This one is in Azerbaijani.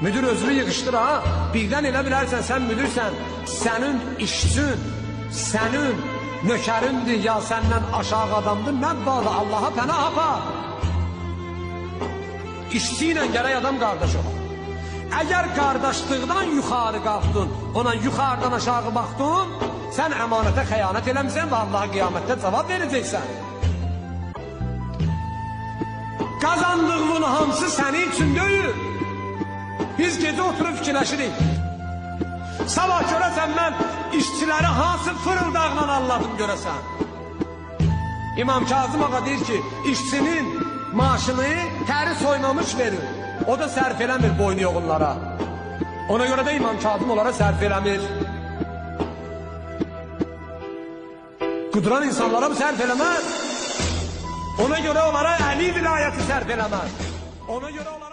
Müdür özünü yığışdır ha. Birden elə bilərsən sən müdürsən. Sənin işçin, sənin nökərindir ya səndən aşağı adamdır. Məbbadə Allaha pənah apar. İşçi ilə gərək adam qardaş olur. Əgər qardaşlıqdan yuxarı qalxdın, ona yuxarıdan aşağı baxdın, sən əmanətə xəyanət eləmişsən və Allaha qiyamətdə cavab verəcəksən. Qazandığın hamısı sənin üçün deyil. Biz gecə oturub fikirləşirik. Sabah görəsən mən işçiləri hansı fırıldaqla anladım görəsən. İmam Kazım ağa deyir ki, işçinin maaşını təri soymamış verir. O da sərf eləmir boynu yoğunlara. Ona görə də İmam Kazım onlara sərf eləmir. Quduran insanlara bu sərf eləməz. Ona görə onlara Əli vilayəti sərf eləməz. Ona görə onlara...